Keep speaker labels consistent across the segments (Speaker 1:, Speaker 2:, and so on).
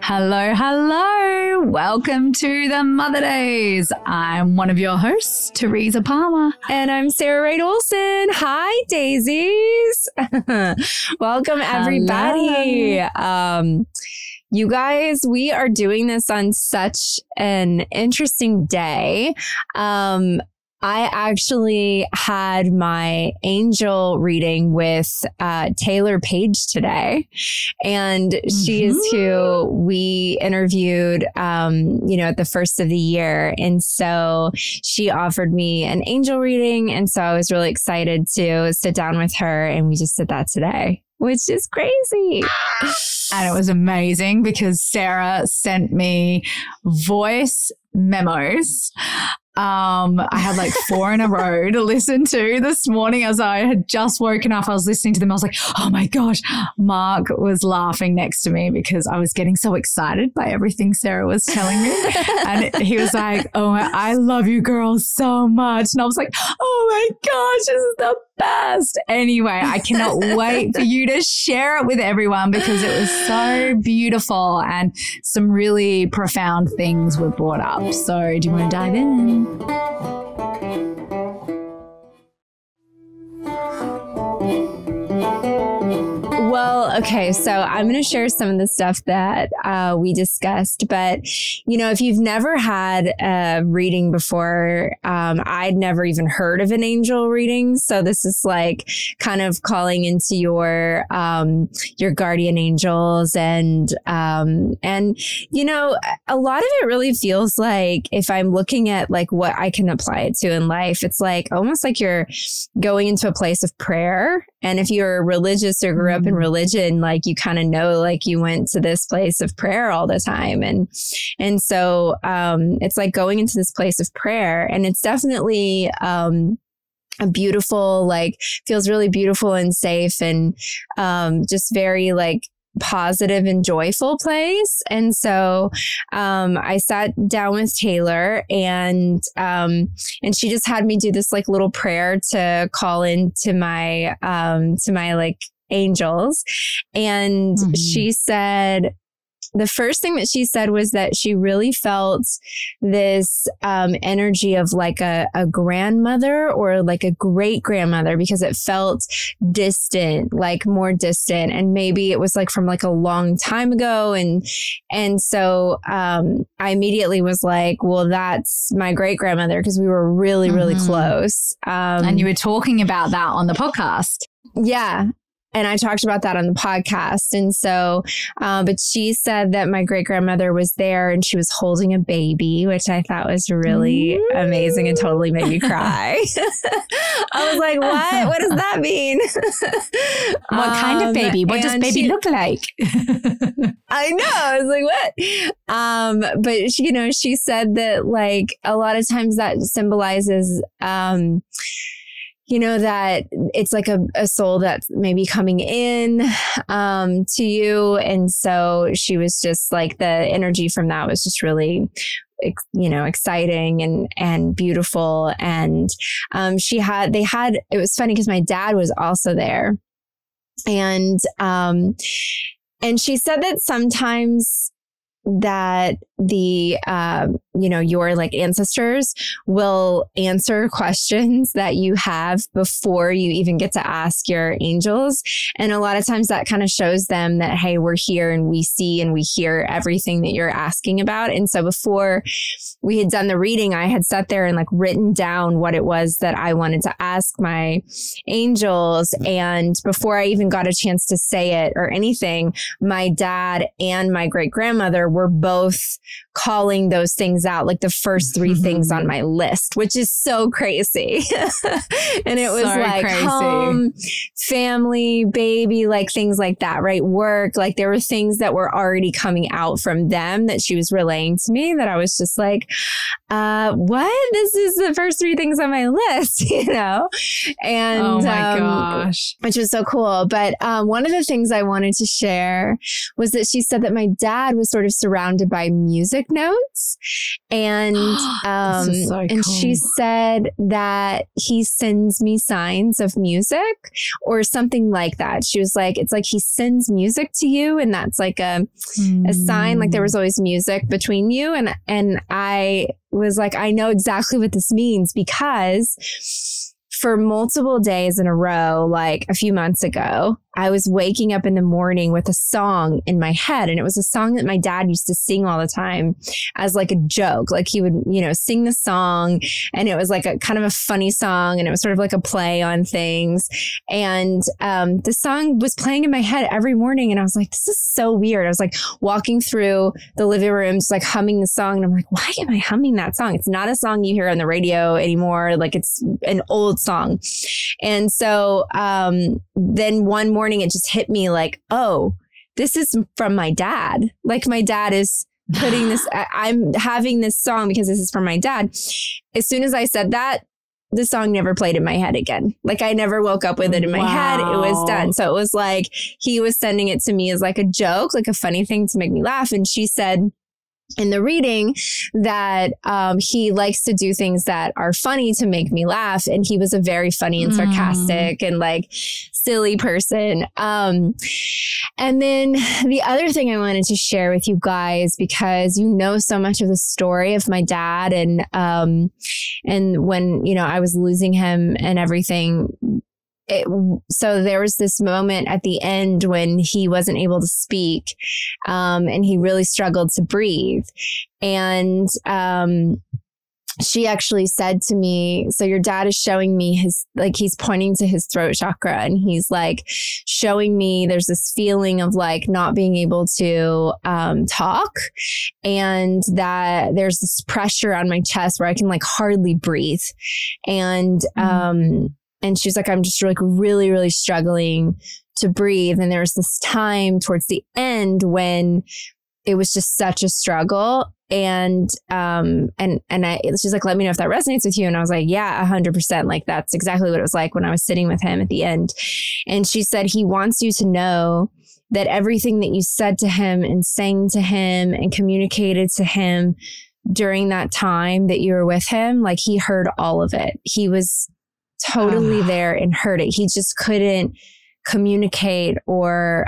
Speaker 1: Hello, hello. Welcome to the Mother Days. I'm one of your hosts, Teresa Palmer.
Speaker 2: And I'm Sarah Wright Olsen. Hi, daisies. Welcome, everybody. You guys, we are doing this on such an interesting day. I actually had my angel reading with Taylor Paige today, and she is who we interviewed, at the first of the year. And so she offered me an angel reading. And so I was really excited to sit down with her, and we just did that today, which is crazy.
Speaker 1: And it was amazing because Sarah sent me voice memos. I had like 4 in a row to listen to this morning as I had just woken up. I was listening to them. I was like, oh my gosh, Mark was laughing next to me because I was getting so excited by everything Sarah was telling me. And he was like, oh, I love you girls so much. And I was like, oh my gosh, this is the best. Anyway, I cannot wait for you to share it with everyone because it was so beautiful and some really profound things were brought up. So do you want to dive in?
Speaker 2: Well, okay, so I'm going to share some of the stuff that we discussed. But, if you've never had a reading before, I'd never even heard of an angel reading. So this is like kind of calling into your guardian angels. And a lot of it really feels like if I'm looking at like what I can apply it to in life, it's like almost like you're going into a place of prayer. And if you're religious or grew up in religion, like you kind of know, like you went to this place of prayer all the time. And so it's like going into this place of prayer, and it's definitely a beautiful, like feels really beautiful and safe and just very like positive and joyful place. And so I sat down with Taylor and she just had me do this like little prayer to call into my like angels. And she said, the first thing that she said was that she really felt this energy of like a grandmother or like a great grandmother, because it felt distant, like more distant. And maybe it was like from like a long time ago. And so I immediately was like, well, that's my great grandmother, because we were really, really close.
Speaker 1: And you were talking about that on the podcast.
Speaker 2: Yeah. And I talked about that on the podcast. And so, but she said that my great grandmother was there and she was holding a baby, which I thought was really amazing and totally made me cry. I was like, what? What does that mean?
Speaker 1: What kind of baby? What does baby look like?
Speaker 2: I know. I was like, what? But she said that like a lot of times that symbolizes, that it's like a soul that's maybe coming in to you. And so she was just like, the energy from that was just really, exciting and beautiful. And it was funny because my dad was also there. And she said that sometimes that the, your like ancestors will answer questions that you have before you even get to ask your angels. And a lot of times that kind of shows them that, hey, we're here and we see and we hear everything that you're asking about. And so before we had done the reading, I had sat there and like written down what it was that I wanted to ask my angels. And before I even got a chance to say it or anything, my dad and my great grandmother were both calling those things out, like the first 3 things on my list, which is so crazy. And it was so like crazy. Home, family, baby, like things like that, right? Work, like there were things that were already coming out from them that she was relaying to me that I was just like, what? This is the first 3 things on my list, And
Speaker 1: oh my gosh,
Speaker 2: which was so cool. But one of the things I wanted to share was that she said that my dad was sort of surrounded by music notes. And, and she said that he sends me signs of music or something like that. She was like, it's like he sends music to you. And that's like a sign, like there was always music between you. And I was like, I know exactly what this means, because for multiple days in a row, like a few months ago, I was waking up in the morning with a song in my head. And it was a song that my dad used to sing all the time as like a joke. Like he would, sing the song, and it was like a kind of a funny song, and it was sort of like a play on things. And the song was playing in my head every morning. And I was like, this is so weird. I was like walking through the living room, just like humming the song. And I'm like, why am I humming that song? It's not a song you hear on the radio anymore. Like it's an old song. And so then one morning it just hit me like, oh, this is from my dad. Like my dad is putting this, I'm having this song because this is from my dad. As soon as I said that, the song never played in my head again. Like I never woke up with it in my head. It was done. So it was like he was sending it to me as like a joke, like a funny thing to make me laugh. And she said in the reading that he likes to do things that are funny to make me laugh. And he was a very funny and sarcastic and like silly person. And then the other thing I wanted to share with you guys, because you know so much of the story of my dad and when, I was losing him and everything. So there was this moment at the end when he wasn't able to speak, and he really struggled to breathe. And she actually said to me, so your dad is showing me he's pointing to his throat chakra, and he's like showing me there's this feeling of like not being able to talk, and that there's this pressure on my chest where I can like hardly breathe. And she's like, I'm just like really, really struggling to breathe. And there was this time towards the end when it was just such a struggle. And she's like, let me know if that resonates with you. And I was like, yeah, 100%. Like that's exactly what it was like when I was sitting with him at the end. And she said, he wants you to know that everything that you said to him and sang to him and communicated to him during that time that you were with him, like he heard all of it. He was totally there and heard it. He just couldn't communicate or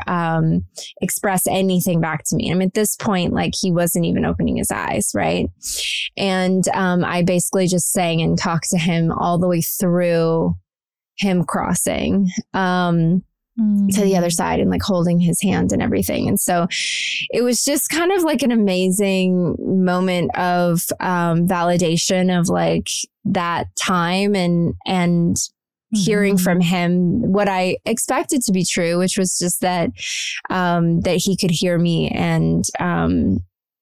Speaker 2: express anything back to me. I mean, at this point, like he wasn't even opening his eyes, right? And I basically just sang and talked to him all the way through him crossing to the other side and like holding his hand and everything. And so it was just kind of like an amazing moment of validation of like that time and hearing from him what I expected to be true, which was just that that he could hear me and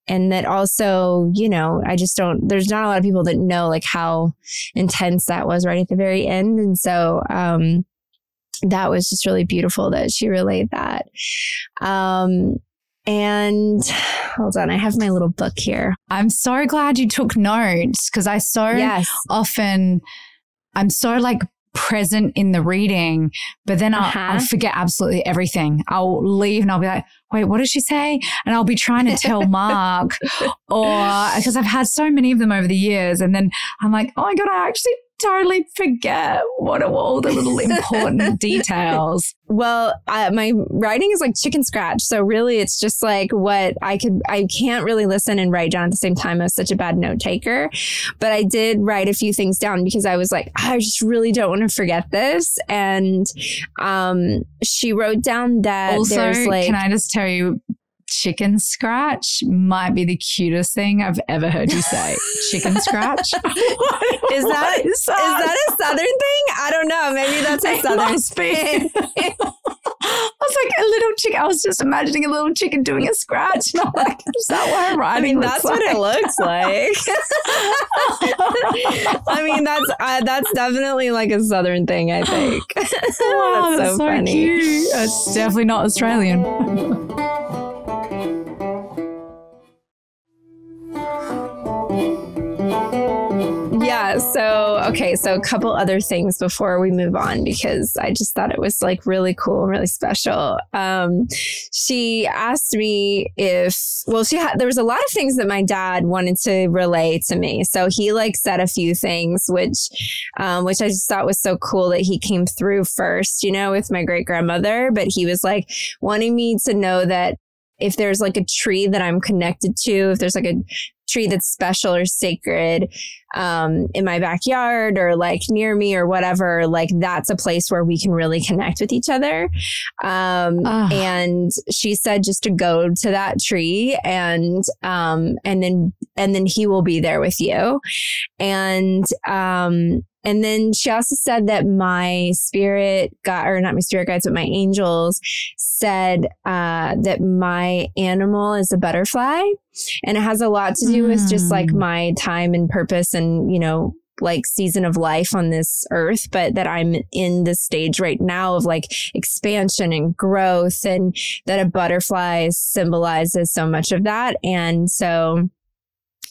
Speaker 2: that also, there's not a lot of people that know like how intense that was right at the very end. And so that was just really beautiful that she relayed that. And hold on, I have my little book here.
Speaker 1: I'm so glad you took notes because I'm so like present in the reading, but then I'll forget absolutely everything. I'll leave and I'll be like, wait, what did she say? And I'll be trying to tell Mark or because I've had so many of them over the years. And then I'm like, oh my God, I actually totally forget what are all the little important details.
Speaker 2: Well, my writing is like chicken scratch. So really it's just like what I can't really listen and write down at the same time. I was such a bad note taker, but I did write a few things down because I was like, I just really don't want to forget this. And she wrote down that
Speaker 1: also,
Speaker 2: there's like,
Speaker 1: can I just tell you, chicken scratch might be the cutest thing I've ever heard you say. Chicken scratch.
Speaker 2: Is that a Southern thing? I don't know. Maybe that's a Southern thing.
Speaker 1: I was like a little chicken. I was just imagining a little chicken doing a scratch. And I'm like, is that what I'm writing?
Speaker 2: That's what it looks like. I mean, that's definitely like a Southern thing, I think.
Speaker 1: Wow, that's so funny. Cute. It's definitely not Australian.
Speaker 2: Yeah, Yeah. So, okay. So a couple other things before we move on, because I just thought it was like really cool and really special. She asked me there was a lot of things that my dad wanted to relay to me. So he like said a few things, which I just thought was so cool that he came through first, with my great grandmother. But he was like wanting me to know that if there's like a tree that I'm connected to, if there's like a tree that's special or sacred in my backyard or like near me or whatever, like that's a place where we can really connect with each other. And she said just to go to that tree and then he will be there with you. And then she also said that my spirit not my spirit guides, but my angels said that my animal is a butterfly. And it has a lot to do with just like my time and purpose and, like season of life on this earth, but that I'm in this stage right now of like expansion and growth, and that a butterfly symbolizes so much of that. And so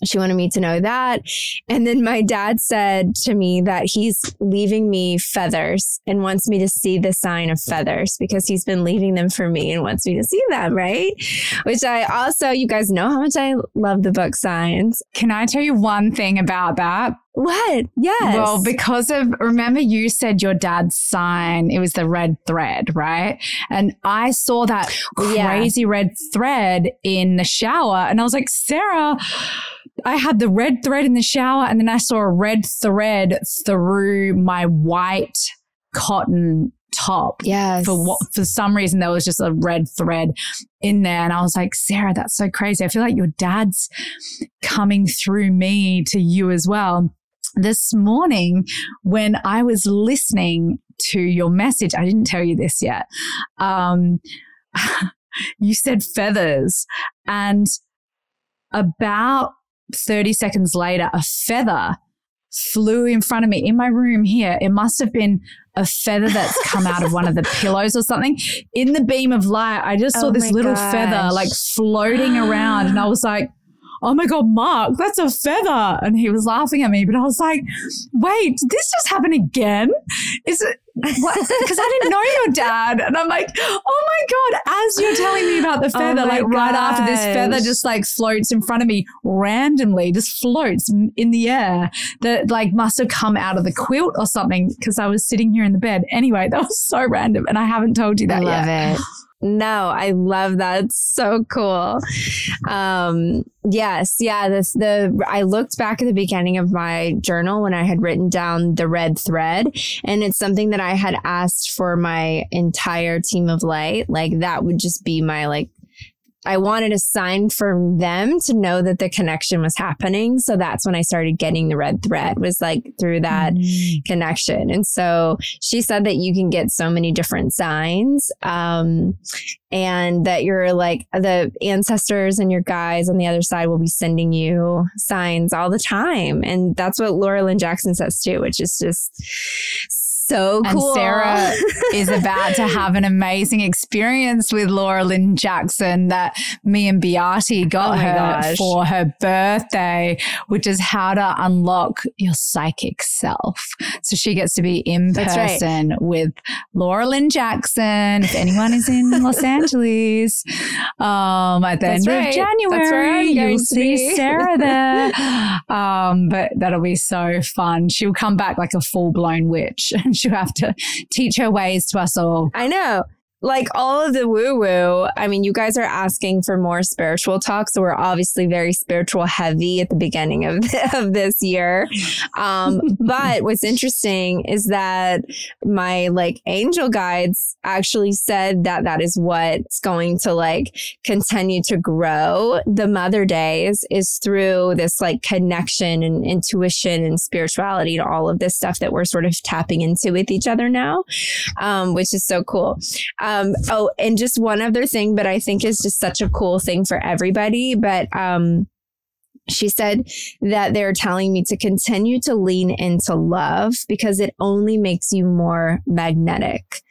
Speaker 2: she wanted me to know that. And then my dad said to me that he's leaving me feathers and wants me to see the sign of feathers because he's been leaving them for me and wants me to see them, right? Which I also, you guys know how much I love the book Signs.
Speaker 1: Can I tell you one thing about that?
Speaker 2: What? Yes.
Speaker 1: Well, remember you said your dad's sign, it was the red thread, right? And I saw that crazy red thread in the shower and I was like, Sarah, I had the red thread in the shower and then I saw a red thread through my white cotton top.
Speaker 2: Yes.
Speaker 1: For some reason, there was just a red thread in there. And I was like, Sarah, that's so crazy. I feel like your dad's coming through me to you as well. This morning, when I was listening to your message, I didn't tell you this yet. You said feathers, and about 30 seconds later, a feather flew in front of me in my room here. It must have been a feather that's come out of one of the pillows or something. In the beam of light, I just saw this little feather like floating around, and I was like, oh my God, Mark, that's a feather. And he was laughing at me, but I was like, wait, did this just happen again? Is it what? Because I didn't know your dad. And I'm like, oh my God, as you're telling me about the feather, right after this feather just like floats in front of me randomly, just floats in the air that like must have come out of the quilt or something because I was sitting here in the bed. Anyway, that was so random. And I haven't told you that yet.
Speaker 2: I love it. No, I love that. It's so cool. Yes. Yeah. I looked back at the beginning of my journal when I had written down the red thread, and it's something that I had asked for my entire team of light. Like that would just be my I wanted a sign from them to know that the connection was happening. So that's when I started getting the red thread, was like through that connection. And so she said that you can get so many different signs, and that you're like the ancestors and your guides on the other side will be sending you signs all the time. And that's what Laura Lynn Jackson says too, which is just so cool.
Speaker 1: And Sarah is about to have an amazing experience with Laura Lynn Jackson that me and Beate got her for her birthday, which is how to unlock your psychic self. So she gets to be in person with Laura Lynn Jackson. If anyone is in Los Angeles, at the end of January, you'll see Sarah there. But that'll be so fun. She'll come back like a full-blown witch. She'll have to teach her ways to us all.
Speaker 2: I know. Like all of the woo-woo, I mean, you guys are asking for more spiritual talk. So we're obviously very spiritual heavy at the beginning of this year. But what's interesting is that my angel guides actually said that that is what's going to continue to grow the Mother Days, is through this connection and intuition and spirituality to all of this stuff that we're sort of tapping into with each other now, which is so cool. And just one other thing, but I think is just such a cool thing for everybody. But she said that they're telling me to continue to lean into love because it only makes you more magnetic.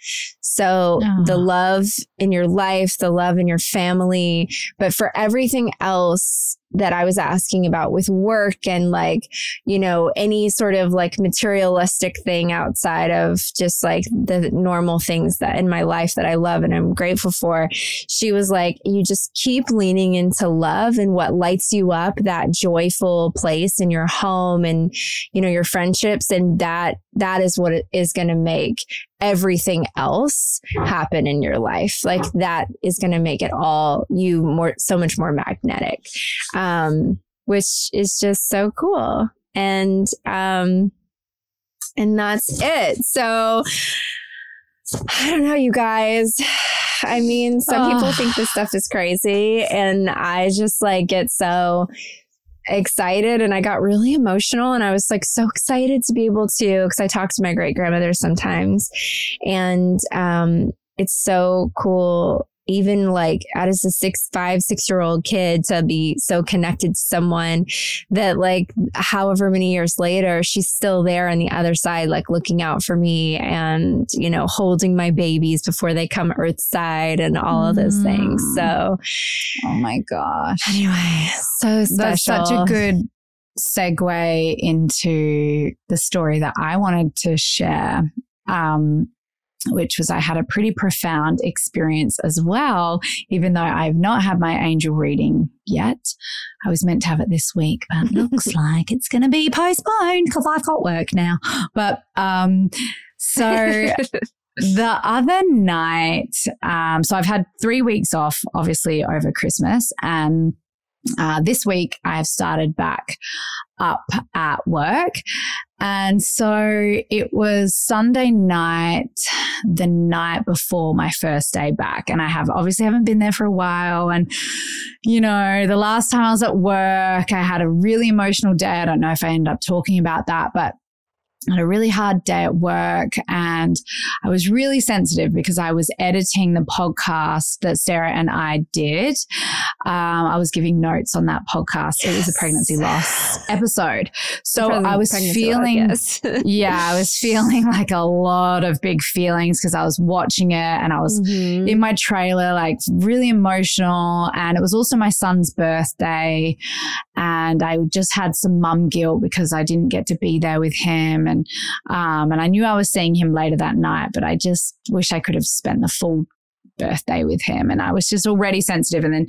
Speaker 2: So the love in your life, the love in your family, but for everything else that I was asking about with work and like, you know, any sort of like materialistic thing outside of just like the normal things that in my life that I love and I'm grateful for. She was like, you just keep leaning into love and what lights you up, that joyful place in your home and, you know, your friendships. And that is what it is going to make everything else happen in your life. Like that is going to make it all so much more magnetic, which is just so cool. And that's it. So I don't know, you guys. I mean, some people think this stuff is crazy and I just like get so excited and I got really emotional and I was like so excited to be able to, because I talk to my great grandmother sometimes and it's so cool even like as a 6-year-old kid to be so connected to someone that like however many years later she's still there on the other side like looking out for me and you know holding my babies before they come earthside and all of those things. So
Speaker 1: oh my gosh,
Speaker 2: anyway, so special.
Speaker 1: That's such a good segue into the story that I wanted to share, which was I had a pretty profound experience as well, even though I've not had my angel reading yet. I was meant to have it this week, but looks like it's going to be postponed because I've got work now. But so the other night, so I've had 3 weeks off, obviously, over Christmas. And this week I've started back up at work. And so it was Sunday night, the night before my first day back. And I haven't been there for a while. And, you know, the last time I was at work, I had a really emotional day. I don't know if I ended up talking about that, but I had a really hard day at work and I was really sensitive because I was editing the podcast that Sarah and I did. I was giving notes on that podcast. Yes. It was a pregnancy loss episode. So I was feeling, I was feeling like a lot of big feelings because I was watching it and I was in my trailer, like really emotional. And it was also my son's birthday and I just had some mum guilt because I didn't get to be there with him. And I knew I was seeing him later that night, but I just wish I could have spent the full birthday with him. And I was just already sensitive. And then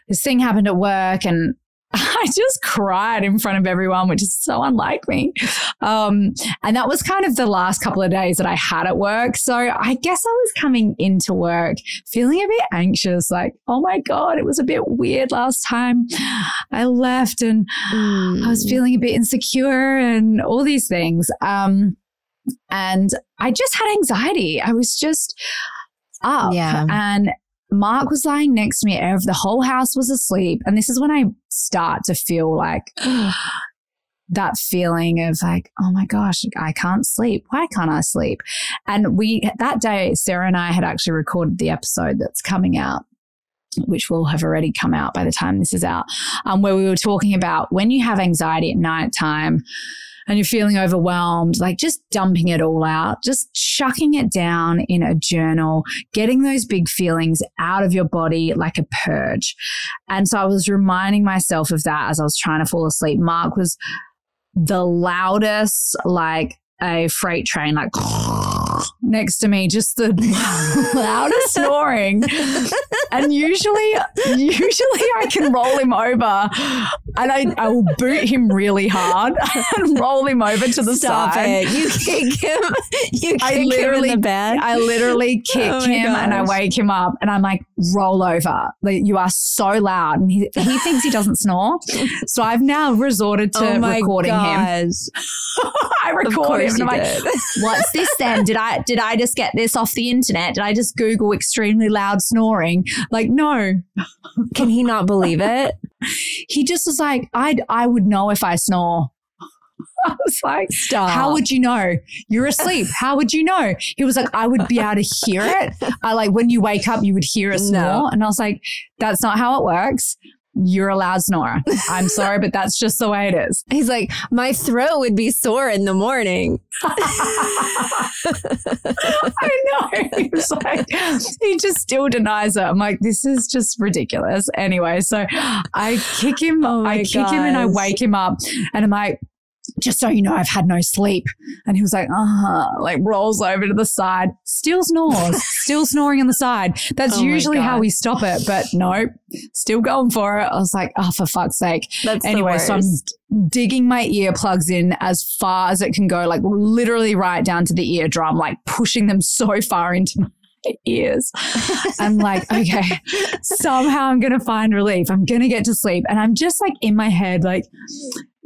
Speaker 1: this thing happened at work and I just cried in front of everyone, which is so unlike me. And that was kind of the last couple of days that I had at work. So I guess I was coming into work feeling a bit anxious, like, oh my God, it was a bit weird last time I left and I was feeling a bit insecure and all these things. And I just had anxiety. I was just up and Mark was lying next to me. The whole house was asleep. And this is when I start to feel like that feeling of like, oh my gosh, I can't sleep. Why can't I sleep? And that day, Sarah and I had actually recorded the episode that's coming out, which will have already come out by the time this is out, where we were talking about when you have anxiety at nighttime and you're feeling overwhelmed, like just dumping it all out, just chucking it down in a journal, getting those big feelings out of your body like a purge. And so I was reminding myself of that as I was trying to fall asleep. Mark was the loudest, like a freight train, like next to me, just the loudest snoring. And usually I can roll him over and I will boot him really hard and roll him over to the side.
Speaker 2: You kick him. You kick him in the bed.
Speaker 1: I literally kick him and I wake him up and I'm like, roll over. Like, you are so loud. And he thinks he doesn't snore. So I've now resorted to recording him. I record him and I'm like, what's this then? Did I just get this off the internet? Did I just Google extremely loud snoring? Like, no.
Speaker 2: Can he not believe it?
Speaker 1: He just was like, I would know if I snore. I was like, stop. How would you know? You're asleep. How would you know? He was like, I would be able to hear it. When you wake up, you would hear a snore. No. And I was like, that's not how it works. you're a loud snorer. I'm sorry, but that's just the way it is.
Speaker 2: He's like, my throat would be sore in the morning.
Speaker 1: I know. He was like, he just still denies it. I'm like, this is just ridiculous. Anyway, so I kick him. I kick him and I wake him up and I'm like, just so you know, I've had no sleep. And he was like, like rolls over to the side, still snores, still snoring on the side. That's usually how we stop it. But nope, still going for it. I was like, oh, for fuck's sake.
Speaker 2: That's
Speaker 1: anyway, so I'm digging my earplugs in as far as it can go, like literally right down to the eardrum, like pushing them so far into my ears. I'm like, okay, somehow I'm going to find relief. I'm going to get to sleep. And I'm just like in my head, like,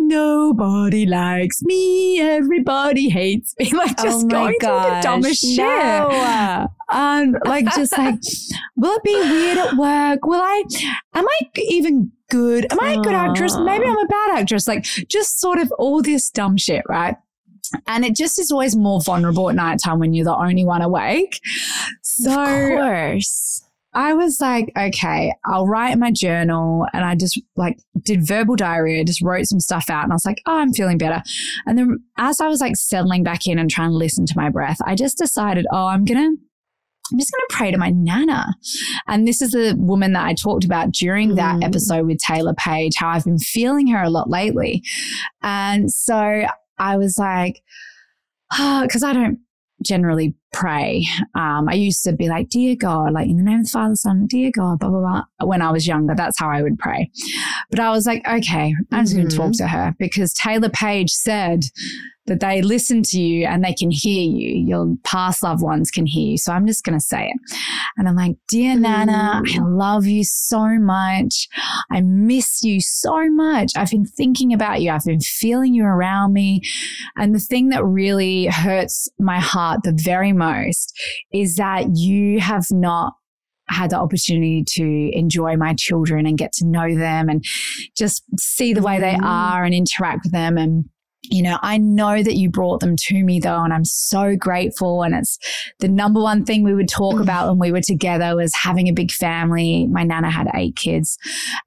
Speaker 1: nobody likes me. Everybody hates me. Like just going through the dumbest shit. Like just like, will it be weird at work? Am I even good? Am I a good actress? Maybe I'm a bad actress. Like just sort of all this dumb shit, right? And it just is always more vulnerable at nighttime when you're the only one awake. So
Speaker 2: of course.
Speaker 1: I was like, okay, I'll write in my journal, and I just like did verbal diarrhea, just wrote some stuff out, and I was like, oh, I'm feeling better. And then as I was like settling back in and trying to listen to my breath, I just decided, I'm just going to pray to my Nana. And this is the woman that I talked about during that episode with Taylor Paige, how I've been feeling her a lot lately. And so I was like, because I don't generally pray. I used to be like, dear God, like in the name of the Father, Son, dear God, blah, blah, blah. When I was younger, that's how I would pray. But I was like, okay, I'm just going to talk to her because Taylor Paige said that they listen to you and they can hear you. Your past loved ones can hear you. So I'm just going to say it. And I'm like, dear Nana, I love you so much. I miss you so much. I've been thinking about you. I've been feeling you around me. And the thing that really hurts my heart the very most is that you have not had the opportunity to enjoy my children and get to know them and just see the way they are and interact with them. And you know, I know that you brought them to me though, and I'm so grateful. And it's the number one thing we would talk about when we were together was having a big family. My Nana had 8 kids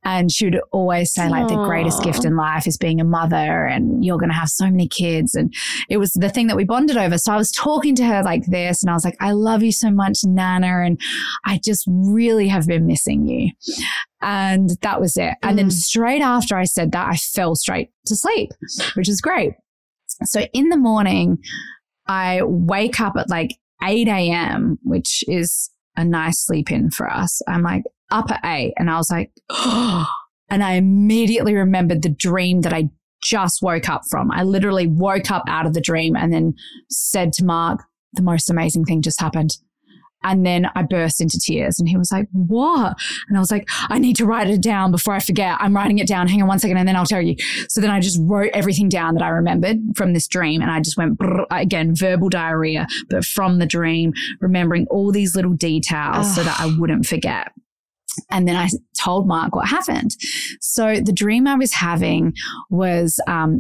Speaker 1: and she would always say like the greatest gift in life is being a mother and you're going to have so many kids. And it was the thing that we bonded over. So I was talking to her like this and I was like, I love you so much, Nana. And I just really have been missing you. And that was it. And then straight after I said that, I fell straight to sleep, which is great. So in the morning, I wake up at like 8 a.m., which is a nice sleep in for us. I'm like up at 8 and I was like, oh, and I immediately remembered the dream that I just woke up from. I literally woke up out of the dream and then said to Mark, the most amazing thing just happened. And then I burst into tears and he was like, what? And I was like, I need to write it down before I forget. I'm writing it down. Hang on one second and then I'll tell you. So then I just wrote everything down that I remembered from this dream. And I just went, again, verbal diarrhea, but from the dream, remembering all these little details so that I wouldn't forget. And then I told Mark what happened. So the dream I was having was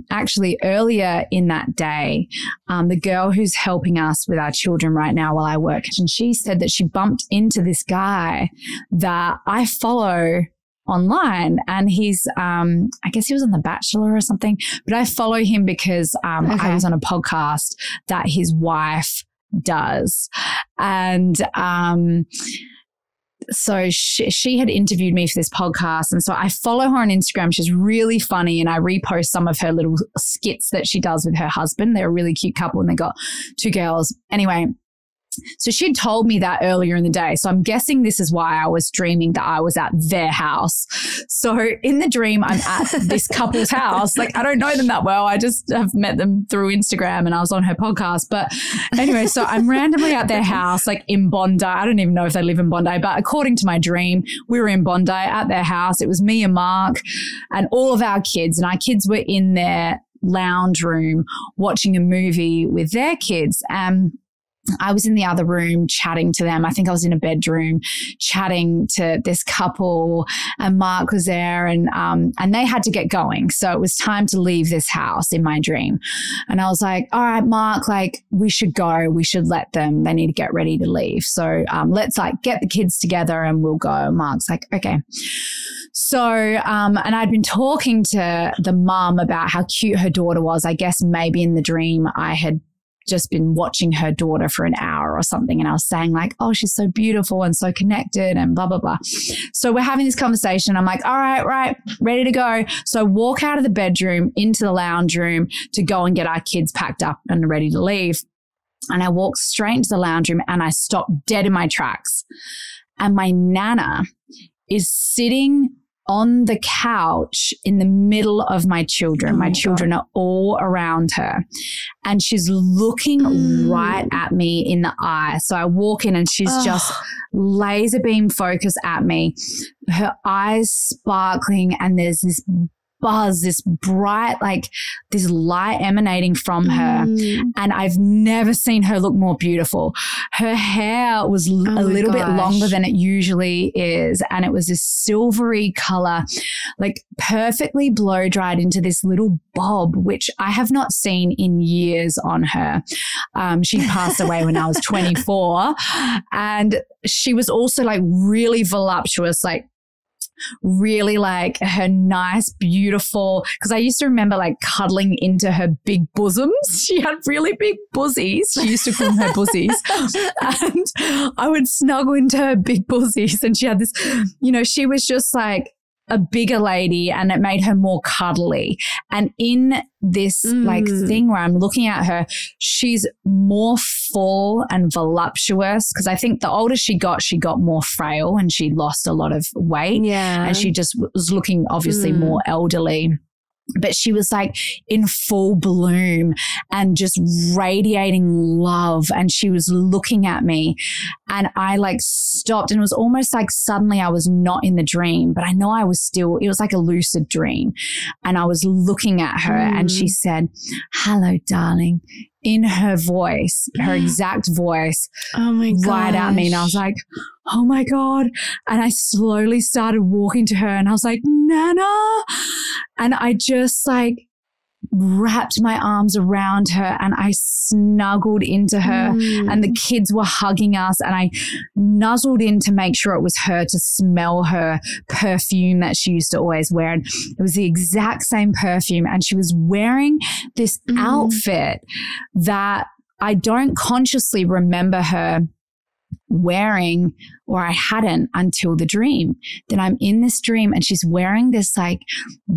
Speaker 1: actually earlier in that day, the girl who's helping us with our children right now while I work, and she said that she bumped into this guy that I follow online and he's, I guess he was on The Bachelor or something, but I follow him because I was on a podcast that his wife does. And, so she had interviewed me for this podcast. And so I follow her on Instagram. She's really funny. And I repost some of her little skits that she does with her husband. They're a really cute couple and they got 2 girls. Anyway, so she'd told me that earlier in the day. So I'm guessing this is why I was dreaming that I was at their house. So in the dream, I'm at this couple's house. Like I don't know them that well. I just have met them through Instagram and I was on her podcast. But anyway, so I'm randomly at their house, like in Bondi. I don't even know if they live in Bondi, but according to my dream, we were in Bondi at their house. It was me and Mark and all of our kids, and our kids were in their lounge room watching a movie with their kids. I was in the other room chatting to them. I think I was in a bedroom chatting to this couple, and Mark was there, and they had to get going. So it was time to leave this house in my dream. And I was like, all right, Mark, like we should go. We should let them. They need to get ready to leave. So let's like get the kids together and we'll go. And Mark's like, okay. So, and I'd been talking to the mum about how cute her daughter was. I guess maybe in the dream I had just been watching her daughter for an hour or something. And I was saying like, oh, she's so beautiful and so connected and blah, blah, blah. So we're having this conversation. I'm like, all right, ready to go. So I walk out of the bedroom into the lounge room to go and get our kids packed up and ready to leave. And I walk straight into the lounge room and I stop dead in my tracks. And my Nana is sitting on the couch in the middle of my children. My children are all around her. And she's looking right at me in the eye. So I walk in and she's just laser beam focused at me. Her eyes sparkling, and there's this buzz, this bright, like this light emanating from her. And I've never seen her look more beautiful. Her hair was a little bit longer than it usually is. And it was this silvery color, like perfectly blow dried into this little bob, which I have not seen in years on her. She passed away when I was 24. And she was also like really voluptuous, like really like her nice, beautiful, because I used to remember like cuddling into her big bosoms. She had really big bosomies. She used to call them her bosomies. And I would snuggle into her big bosomies, and she had this, you know, she was just like a bigger lady, and it made her more cuddly. And in this like thing where I'm looking at her, she's more full and voluptuous, because I think the older she got more frail and she lost a lot of weight. Yeah. And she just was looking obviously more elderly. But she was like in full bloom and just radiating love. And she was looking at me, and I like stopped, and it was almost like suddenly I was not in the dream, but I know I was still, it was like a lucid dream. And I was looking at her and she said, "Hello, darling," in her voice, her exact voice, right at me. And I was like, oh my God. And I slowly started walking to her, and I was like, "Nana." And I just like wrapped my arms around her, and I snuggled into her, and the kids were hugging us, and I nuzzled in to make sure it was her, to smell her perfume that she used to always wear. And it was the exact same perfume. And she was wearing this outfit that I don't consciously remember her wearing, or I hadn't until the dream. Then I'm in this dream, and she's wearing this like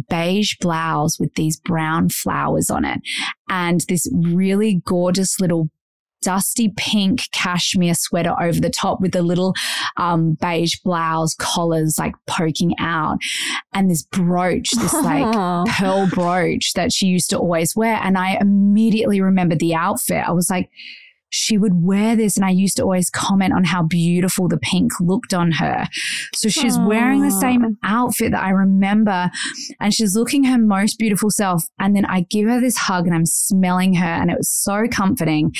Speaker 1: beige blouse with these brown flowers on it, and this really gorgeous little dusty pink cashmere sweater over the top with the little beige blouse collars like poking out, and this brooch, this like pearl brooch that she used to always wear. And I immediately remembered the outfit. I was like, she would wear this, and I used to always comment on how beautiful the pink looked on her. So she's wearing the same outfit that I remember, and she's looking her most beautiful self. And then I give her this hug, and I'm smelling her, and it was so comforting.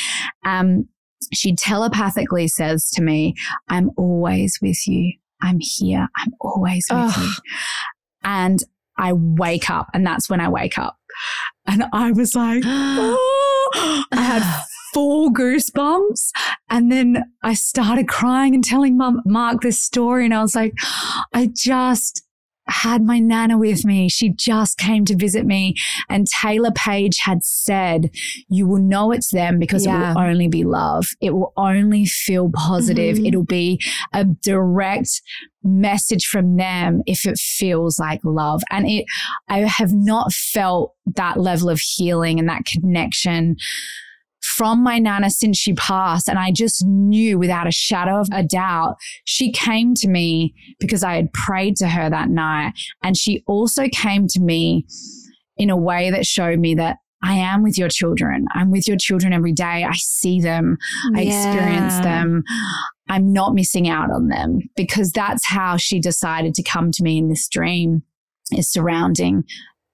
Speaker 1: She telepathically says to me, "I'm always with you. I'm here. I'm always with you." And I wake up, and that's when I wake up. And I was like, oh, I had full goosebumps. And then I started crying and telling Mark this story. And I was like, I just had my Nana with me. She just came to visit me. And Taylor Paige had said, "You will know it's them because it will only be love. It will only feel positive. It'll be a direct message from them if it feels like love." And I have not felt that level of healing and that connection from my Nana since she passed. And I just knew without a shadow of a doubt, she came to me because I had prayed to her that night. And she also came to me in a way that showed me that I am with your children. I'm with your children every day. I see them. I experience them. I'm not missing out on them, because that's how she decided to come to me in this dream, is surrounding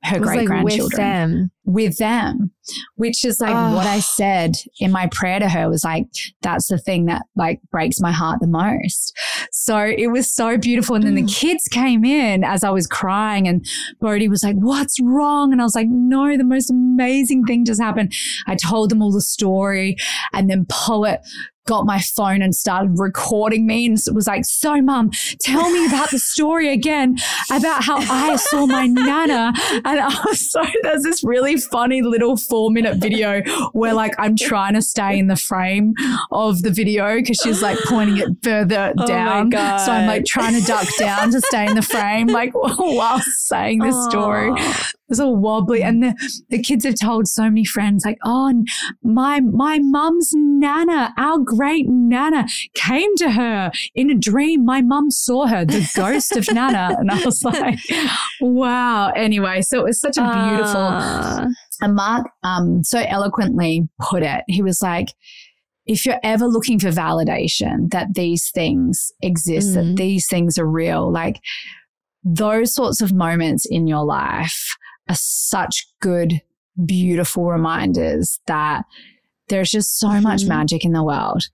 Speaker 1: her great-grandchildren. With them, which is like what I said in my prayer to her was like, that's the thing that like breaks my heart the most. So it was so beautiful. And then the kids came in as I was crying and Bodhi was like, what's wrong? And I was like, no, the most amazing thing just happened. I told them all the story, and then Poet got my phone and started recording me and was like, so Mum, tell me about the story again about how I saw my Nana. And I was there's this really funny little 4-minute video where like I'm trying to stay in the frame of the video because she's like pointing it further down. So I'm like trying to duck down to stay in the frame like while saying this story. It's all wobbly. And the kids have told so many friends like, oh, my mum's Nana, our great Nana came to her in a dream. My mum saw her, the ghost of Nana. And I was like, wow. Anyway, so it was such a beautiful, and Mark so eloquently put it. He was like, if you're ever looking for validation that these things exist, that these things are real, like those sorts of moments in your life are such good, beautiful reminders that there's just so much magic in the world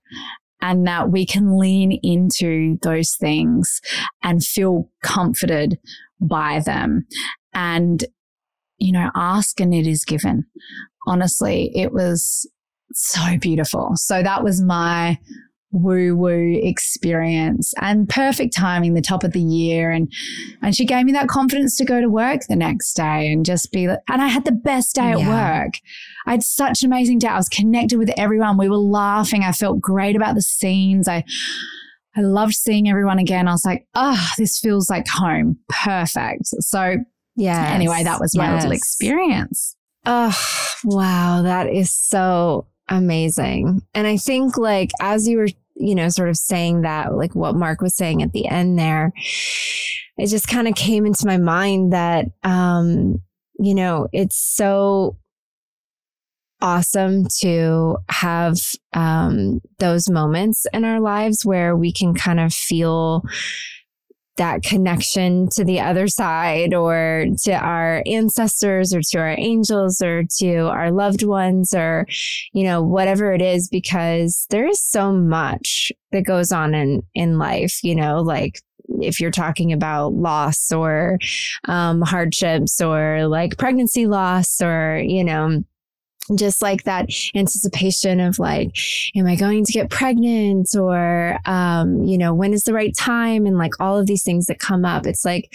Speaker 1: and that we can lean into those things and feel comforted by them and, you know, ask and it is given. Honestly, it was so beautiful. So that was my woo-woo experience and perfect timing, the top of the year. And she gave me that confidence to go to work the next day and just be like, and I had the best day at work. I had such an amazing day. I was connected with everyone. We were laughing. I felt great about the scenes. I loved seeing everyone again. I was like, oh, this feels like home. Perfect. So anyway, that was my little experience.
Speaker 2: Oh, wow. That is so amazing. And I think like, as you were, you know, sort of saying that, like what Mark was saying at the end there, it just kind of came into my mind that, you know, it's so awesome to have those moments in our lives where we can kind of feel that connection to the other side or to our ancestors or to our angels or to our loved ones or, you know, whatever it is, because there is so much that goes on in life, you know, like if you're talking about loss or hardships or like pregnancy loss or, you know, just like that anticipation of like, am I going to get pregnant or, you know, when is the right time? And like all of these things that come up, it's like,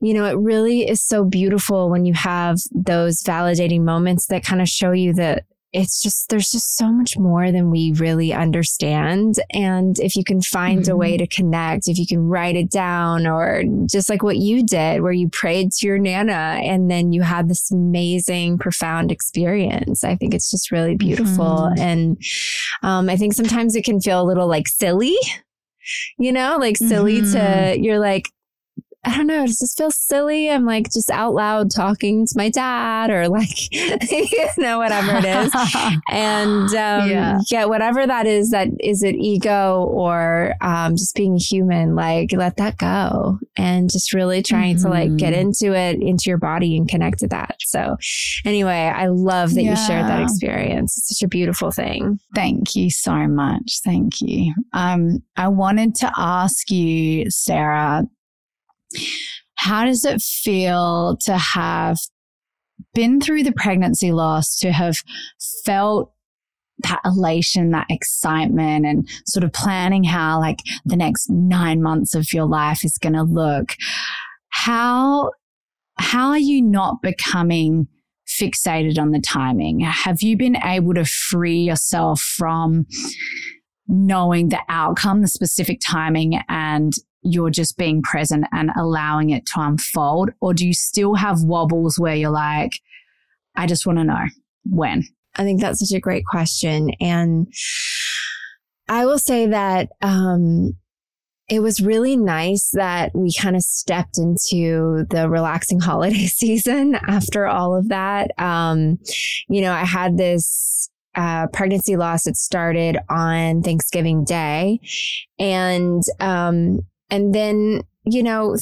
Speaker 2: you know, it really is so beautiful when you have those validating moments that kind of show you that it's just, there's just so much more than we really understand. And if you can find a way to connect, if you can write it down or just like what you did, where you prayed to your Nana and then you had this amazing, profound experience, I think it's just really beautiful. And I think sometimes it can feel a little like silly, you know, like silly to, you're like, I don't know, does this feel silly? I'm like just out loud talking to my dad or like, you know, whatever it is. And whatever that is it ego or just being human, like let that go and just really trying to like get into it, into your body and connect to that. So anyway, I love that you shared that experience. It's such a beautiful thing.
Speaker 1: Thank you so much. Thank you. I wanted to ask you, Sarah, how does it feel to have been through the pregnancy loss, to have felt that elation, that excitement, and sort of planning how like the next 9 months of your life is going to look? How are you not becoming fixated on the timing? Have you been able to free yourself from knowing the outcome, the specific timing, and you're just being present and allowing it to unfold? Or do you still have wobbles where you're like, I just want to know when?
Speaker 2: I think that's such a great question. And I will say that it was really nice that we kind of stepped into the relaxing holiday season after all of that. You know, I had this pregnancy loss. It started on Thanksgiving Day. And then,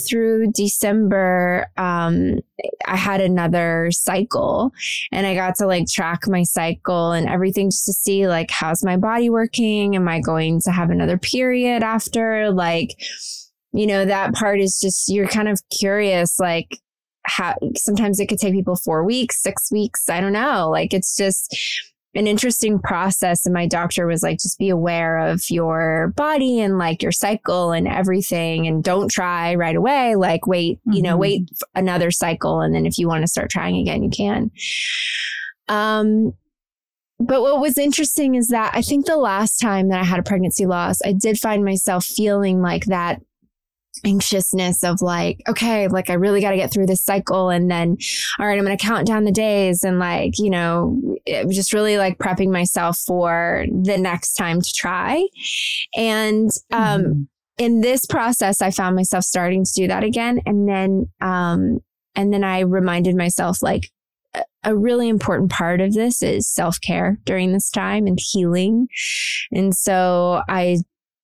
Speaker 2: through December, I had another cycle, and I got to like track my cycle and everything just to see like, how's my body working? Am I going to have another period after? Like, that part is just, you're kind of curious, like how sometimes it could take people 4 weeks, 6 weeks. I don't know. Like, it's just an interesting process. And my doctor was like, just be aware of your body and like your cycle and everything. And don't try right away. Like wait, wait another cycle. And then if you want to start trying again, you can. But what was interesting is that I think the last time that I had a pregnancy loss, I did find myself feeling like that anxiousness of like, okay, like I really got to get through this cycle. And then, all right, I'm going to count down the days and like, just really like prepping myself for the next time to try. And, in this process, I found myself starting to do that again. And then I reminded myself like, a really important part of this is self-care during this time and healing. And so I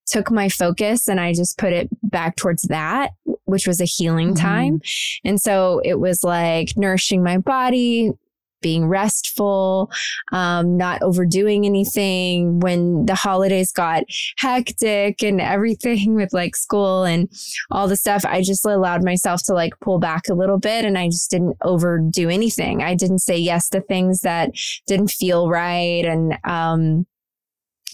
Speaker 2: took my focus and I just put it back towards that, which was a healing time. And so it was like nourishing my body, being restful, not overdoing anything. When the holidays got hectic and everything with like school and all the stuff, I just allowed myself to like pull back a little bit, and I just didn't overdo anything. I didn't say yes to things that didn't feel right. And,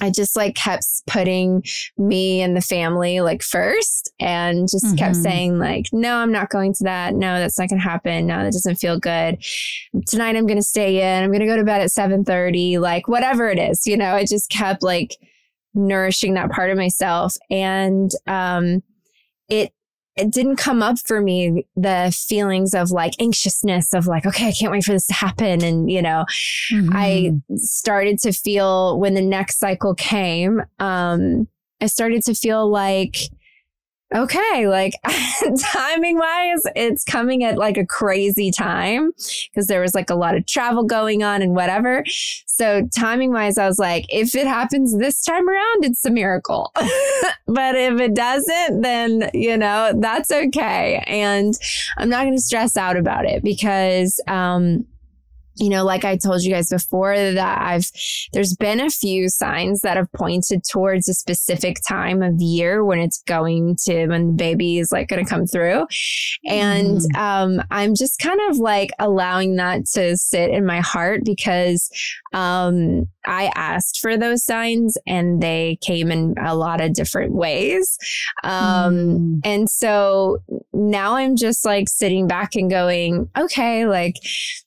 Speaker 2: I just like kept putting me and the family like first, and just kept saying like, no, I'm not going to that. No, that's not going to happen. No, that doesn't feel good. Tonight I'm going to stay in. I'm going to go to bed at 7:30, like whatever it is, I just kept like nourishing that part of myself. And, it didn't come up for me, the feelings of like anxiousness of like, okay, I can't wait for this to happen. And, I started to feel when the next cycle came, I started to feel like, okay, like timing wise, it's coming at like a crazy time because there was like a lot of travel going on and whatever. So timing wise, I was like, if it happens this time around, it's a miracle. But if it doesn't, then, that's okay. And I'm not going to stress out about it because, like I told you guys before, that there's been a few signs that have pointed towards a specific time of year when the baby is like going to come through. And, I'm just kind of like allowing that to sit in my heart because, I asked for those signs and they came in a lot of different ways. And so now I'm just like sitting back and going, okay, like,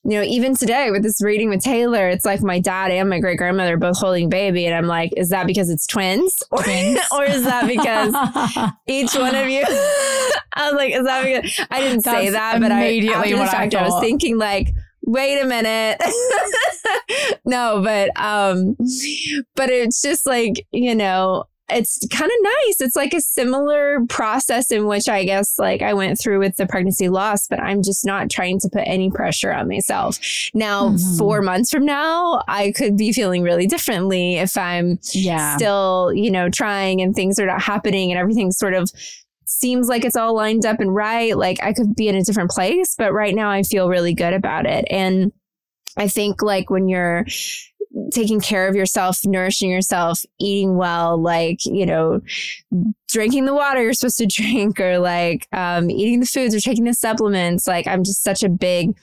Speaker 2: even today with this reading with Taylor, it's like my dad and my great grandmother both holding baby. And I'm like, is that because it's twins? Or is that because each one of you? I was like, is that because I didn't say that, but after the fact, I was thinking like, wait a minute. No, but it's just like, it's kind of nice. It's like a similar process in which I guess like I went through with the pregnancy loss, but I'm just not trying to put any pressure on myself. Now, 4 months from now, I could be feeling really differently if I'm still, trying and things are not happening and everything sort of seems like it's all lined up and right. Like I could be in a different place, but right now I feel really good about it. And I think like when you're taking care of yourself, nourishing yourself, eating well, like, drinking the water you're supposed to drink, or like eating the foods or taking the supplements. Like I'm just such a big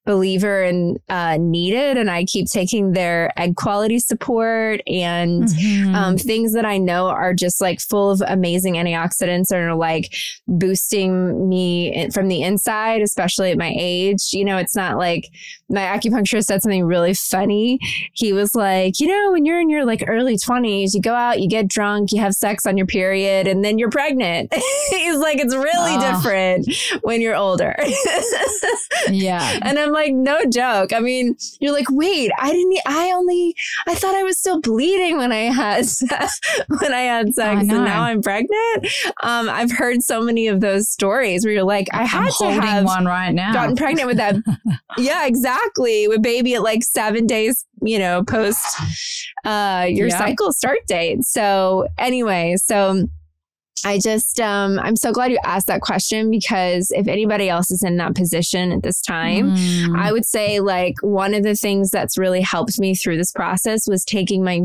Speaker 2: believer in Needed, and I keep taking their egg quality support and things that I know are just like full of amazing antioxidants and are like boosting me from the inside, especially at my age. It's not like my acupuncturist said something really funny. He was like, when you're in your like early 20s, you go out, you get drunk, you have sex on your period, and then you're pregnant. He's like, it's really different when you're older. Yeah. And I'm like, no joke. I mean, you're like, wait, I thought I was still bleeding when I had sex and now I'm pregnant. I've heard so many of those stories where you're like, I had to have
Speaker 1: one right now.
Speaker 2: Gotten pregnant with that. Yeah, exactly. With baby at like 7 days, post your cycle start date. So anyway, I just, I'm so glad you asked that question, because if anybody else is in that position at this time, I would say like one of the things that's really helped me through this process was taking my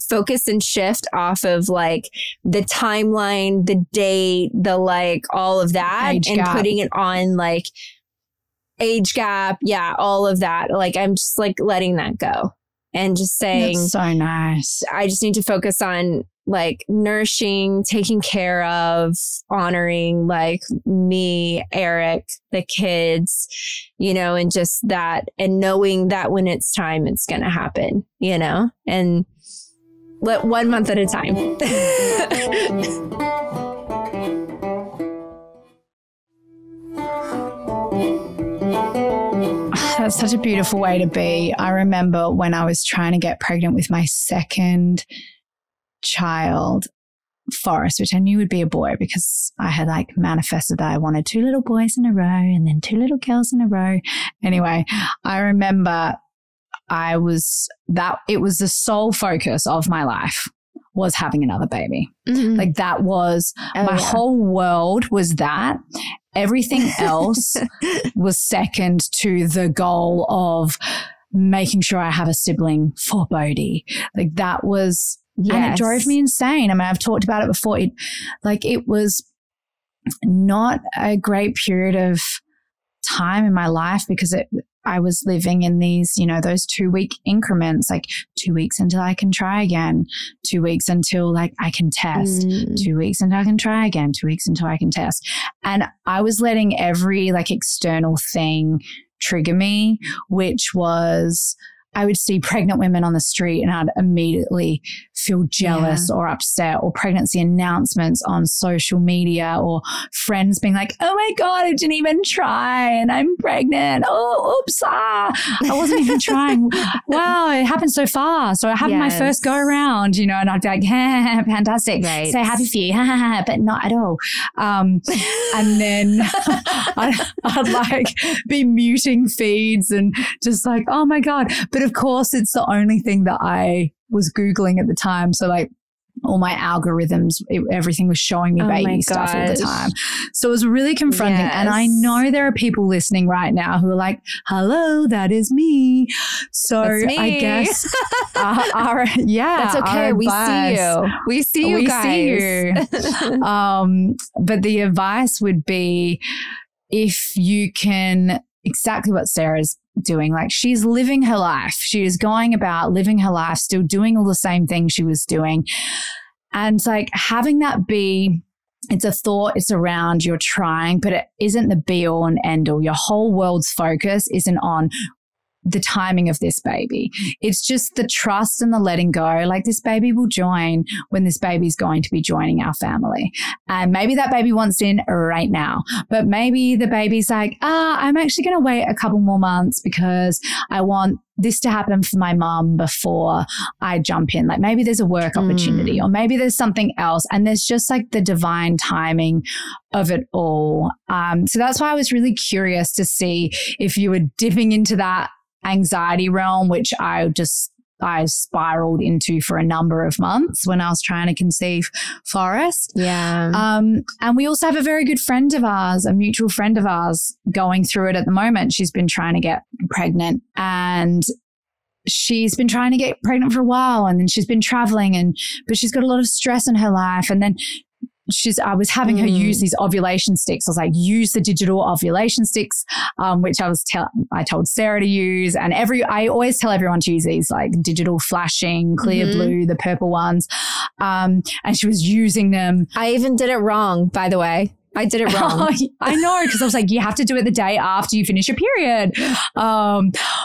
Speaker 2: focus and shift off of like the timeline, the date, the like all of that, age and gap. Putting it on like age gap. Yeah. All of that. Like I'm just like letting that go and just saying,
Speaker 1: that's so nice.
Speaker 2: I just need to focus on like nourishing, taking care of, honoring like me, Eric, the kids, you know, and just that, and knowing that when it's time, it's going to happen, you know, and let 1 month at a time.
Speaker 1: That's such a beautiful way to be. I remember when I was trying to get pregnant with my second child, Forrest, which I knew would be a boy because I had like manifested that I wanted 2 little boys in a row and then 2 little girls in a row. Anyway, I remember it was the sole focus of my life was having another baby. Like that was my whole world was that. Everything else was second to the goal of making sure I have a sibling for Bodhi. Like that was, and it drove me insane. I mean, I've talked about it before. It was not a great period of time in my life because I was living in these, you know, those 2-week increments, like 2 weeks until I can try again, 2 weeks until like I can test, 2 weeks until I can try again, 2 weeks until I can test. And I was letting every like external thing trigger me, which was I would see pregnant women on the street and I'd immediately feel jealous or upset, or pregnancy announcements on social media, or friends being like, oh my God, I didn't even try and I'm pregnant. Oh, oops. I wasn't even trying. Wow, it happened so fast. So I had my first go around, you know, and I'd be like, fantastic. Right. So happy for you, but not at all. And then I'd like be muting feeds and just like, oh my God. But of course, it's the only thing that I was Googling at the time. So like all my algorithms, everything was showing me baby stuff all the time. So it was really confronting. Yes. And I know there are people listening right now who are like, hello, that is me. So I guess,
Speaker 2: that's okay. We see you. We see you guys.
Speaker 1: See you. But the advice would be if you can, exactly what Sarah's doing. Like she's living her life. She is going about living her life, still doing all the same things she was doing. And like having that be, it's a thought, it's around, you're trying, but it isn't the be all and end all. Your whole world's focus isn't on the timing of this baby. It's just the trust and the letting go. Like this baby will join when this baby's going to be joining our family. And maybe that baby wants in right now, but maybe the baby's like, I'm actually going to wait a couple more months because I want this to happen for my mom before I jump in. Like maybe there's a work opportunity or maybe there's something else. And there's just like the divine timing of it all. So that's why I was really curious to see if you were dipping into that anxiety realm, which I spiraled into for a number of months when I was trying to conceive Forrest.
Speaker 2: Yeah.
Speaker 1: And we also have a very good friend of ours, a mutual friend of ours, going through it at the moment. She's been trying to get pregnant and she's been trying to get pregnant for a while, and then she's been traveling but she's got a lot of stress in her life. And then I was having her use these ovulation sticks. I was like, use the digital ovulation sticks, which I told Sarah to use. And I always tell everyone to use these like digital flashing, clear blue, the purple ones. And she was using them.
Speaker 2: I even did it wrong, by the way. I did it wrong.
Speaker 1: I know, because I was like, you have to do it the day after you finish your period.
Speaker 2: I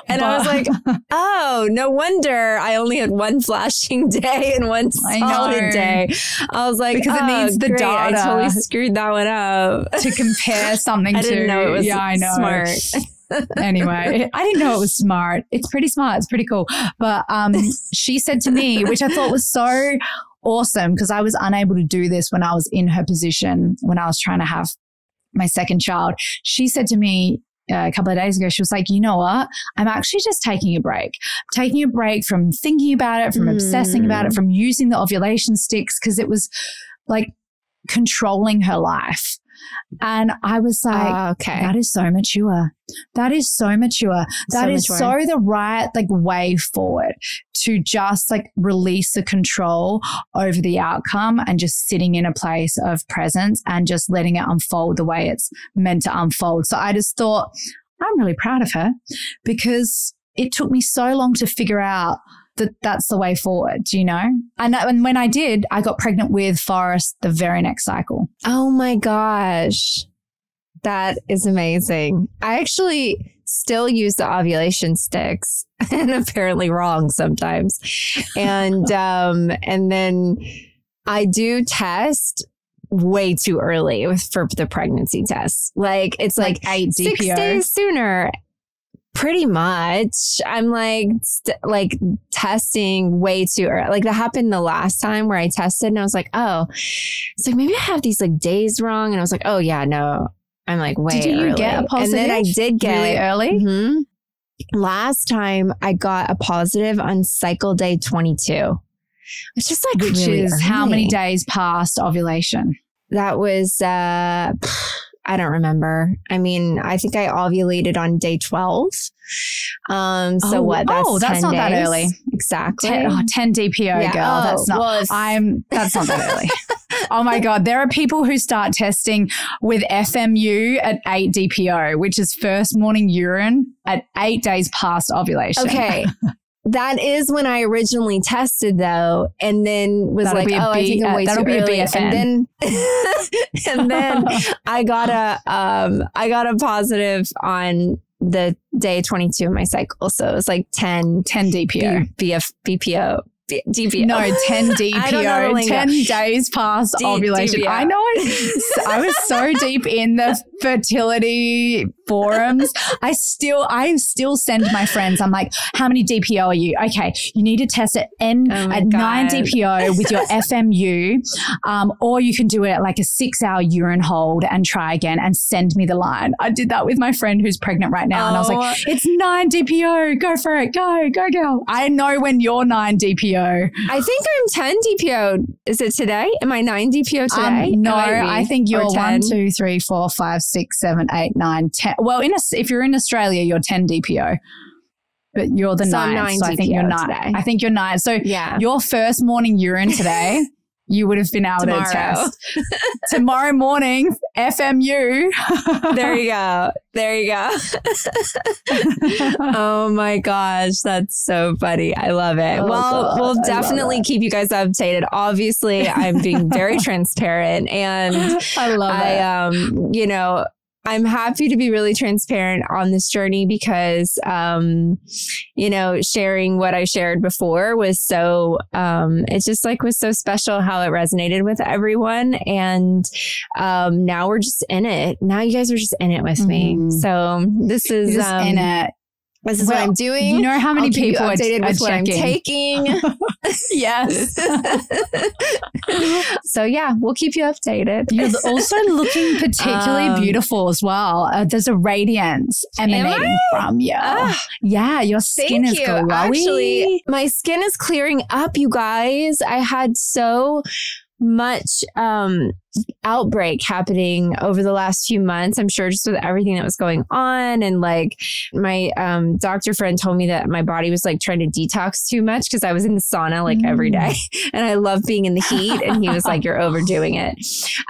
Speaker 2: was like, oh, no wonder I only had one flashing day and one solid day. I was like,
Speaker 1: because it needs the data.
Speaker 2: I totally screwed that one up.
Speaker 1: To compare something to.
Speaker 2: I didn't know it was
Speaker 1: I know.
Speaker 2: Smart.
Speaker 1: Anyway, I didn't know it was smart. It's pretty smart. It's pretty cool. But she said to me, which I thought was so awesome, because I was unable to do this when I was in her position, when I was trying to have my second child. She said to me a couple of days ago, she was like, you know what? I'm actually just taking a break. Taking a break from thinking about it, from obsessing about it, from using the ovulation sticks, because it was like, controlling her life. And I was like, that is so mature. That is so mature. That is so the right like way forward to just like release the control over the outcome and just sitting in a place of presence and just letting it unfold the way it's meant to unfold. So I just thought, I'm really proud of her because it took me so long to figure out that that's the way forward, you know? And when I did, I got pregnant with Forrest the very next cycle.
Speaker 2: Oh my gosh. That is amazing. I actually still use the ovulation sticks and apparently wrong sometimes. And then I do test way too early for the pregnancy test. Like it's like
Speaker 1: 8 DPO.
Speaker 2: 6 days sooner. Pretty much. I'm like testing way too early. Like that happened the last time where I tested and I was like, oh, it's like maybe I have these like days wrong. And I was like, oh yeah, no, I'm like way early.
Speaker 1: Did you get a positive?
Speaker 2: And then I did get
Speaker 1: really early.
Speaker 2: Mm-hmm. Last time I got a positive on cycle day 22. It's just like
Speaker 1: which
Speaker 2: really
Speaker 1: is
Speaker 2: early.
Speaker 1: How many days past ovulation?
Speaker 2: That was I don't remember. I mean, I think I ovulated on day 12. That's 10
Speaker 1: not
Speaker 2: days.
Speaker 1: that early.
Speaker 2: Exactly.
Speaker 1: 10 DPO,
Speaker 2: yeah.
Speaker 1: girl. That's not, that's not that early. Oh my God. There are people who start testing with FMU at 8 DPO, which is first morning urine at 8 days past ovulation.
Speaker 2: Okay. That is when I originally tested though, and then was I think I'm way too early. And then I got a positive on the day 22 of my cycle. So it was like 10
Speaker 1: DPO.
Speaker 2: DPO.
Speaker 1: No, 10 DPO, 10 days past ovulation.
Speaker 2: DPO.
Speaker 1: I know I was so deep in the fertility forums. I still send my friends, I'm like, how many DPO are you? Okay, you need to test it at 9 DPO with your FMU, or you can do it at like a 6-hour urine hold and try again and send me the line. I did that with my friend who's pregnant right now. And I was like, it's 9 DPO. Go for it. Go girl. I know when you're 9 DPO.
Speaker 2: I think I'm 10 DPO. Is it today? Am I 9 DPO today?
Speaker 1: No, I think you're 1, 2, 3, 4, 5, 6, 7, 8, 9, 10. Well, if you're in Australia, you're 10 DPO. But you're the 9th. So I think you're 9.
Speaker 2: Today.
Speaker 1: I think you're 9. So your first morning urine today, you would have been able to test. Tomorrow morning, FMU.
Speaker 2: There you go. Oh my gosh. That's so funny. I love it. We'll definitely keep you guys updated. Obviously, I'm being very transparent and
Speaker 1: I love it.
Speaker 2: I'm happy to be really transparent on this journey because, sharing what I shared before was so, it just like was so special how it resonated with everyone. And, now we're just in it. Now you guys are just in it with me. So this is,
Speaker 1: in it.
Speaker 2: This is what I'm doing.
Speaker 1: You know how many people are
Speaker 2: updated with
Speaker 1: what
Speaker 2: I'm taking.
Speaker 1: Yes.
Speaker 2: So yeah, we'll keep you updated.
Speaker 1: You're also looking particularly beautiful as well. There's a radiance emanating from you. Yeah, your skin is glowy.
Speaker 2: Actually, my skin is clearing up, you guys. I had so much outbreak happening over the last few months. I'm sure just with everything that was going on. And like my doctor friend told me that my body was like trying to detox too much because I was in the sauna like every day. And I love being in the heat. And he was like, you're overdoing it.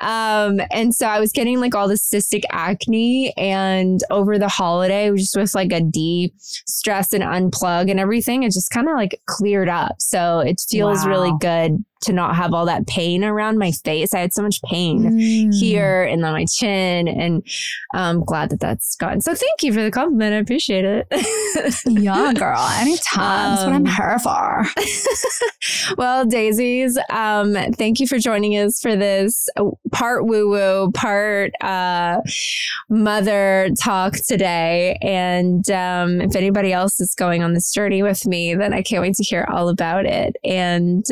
Speaker 2: And so I was getting like all this cystic acne. And over the holiday, just with like a de-stress and unplug and everything, it just kind of like cleared up. So it feels really good to not have all that pain around my face. I had so much pain here and on my chin, and I'm glad that that's gone. So thank you for the compliment. I appreciate it.
Speaker 1: Yeah, girl. Anytime. That's what I'm here for.
Speaker 2: Well, Daisies, thank you for joining us for this part woo-woo, part mother talk today. And if anybody else is going on this journey with me, then I can't wait to hear all about it. And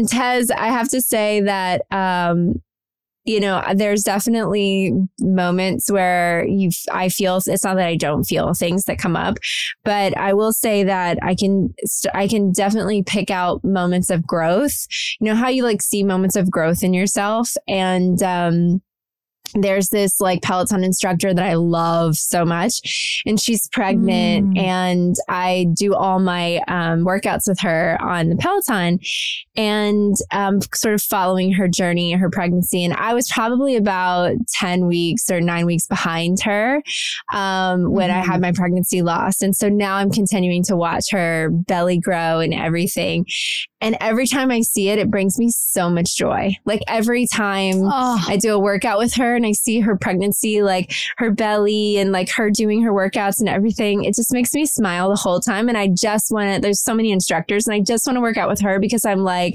Speaker 2: Tez, I have to say that you know, there's definitely moments where I feel, it's not that I don't feel things that come up, but I will say that I can definitely pick out moments of growth. You know how you like see moments of growth in yourself, and there's this like Peloton instructor that I love so much, and she's pregnant, and I do all my workouts with her on the Peloton, and sort of following her journey, her pregnancy. And I was probably about 10 weeks or 9 weeks behind her when I had my pregnancy loss. And so now I'm continuing to watch her belly grow and everything. And every time I see it, it brings me so much joy. Like every time I do a workout with her and I see her pregnancy, like her belly and like her doing her workouts and everything, it just makes me smile the whole time. And I just want to, there's so many instructors and I just want to work out with her because I'm like,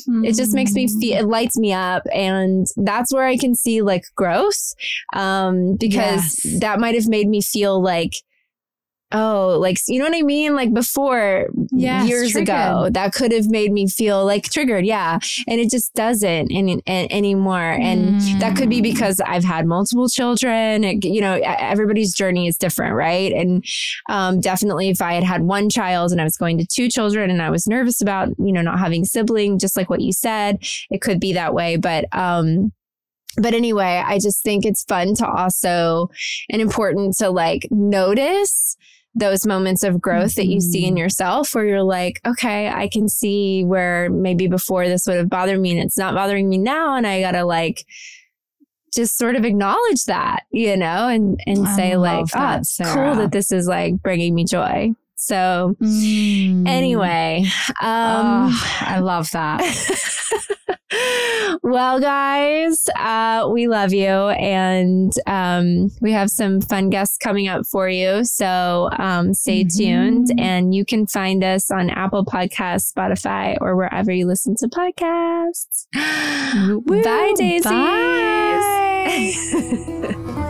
Speaker 2: it just makes me feel, it lights me up. And that's where I can see like growth because that might have made me feel like, oh, like, you know what I mean? Like before, years ago, that could have made me feel like triggered. Yeah. And it just doesn't anymore. And that could be because I've had multiple children. You know, everybody's journey is different, right? And definitely if I had one child and I was going to 2 children and I was nervous about, you know, not having siblings, just like what you said, it could be that way. But anyway, I just think it's fun to also, and important to like notice those moments of growth that you see in yourself where you're like, okay, I can see where maybe before this would have bothered me and it's not bothering me now. And I got to like, just sort of acknowledge that, you know, and say like, oh, it's cool that this is like bringing me joy. So anyway,
Speaker 1: I love that.
Speaker 2: Well, guys, we love you, and we have some fun guests coming up for you. So stay tuned, and you can find us on Apple Podcasts, Spotify, or wherever you listen to podcasts. Bye, Daisy.
Speaker 1: Bye.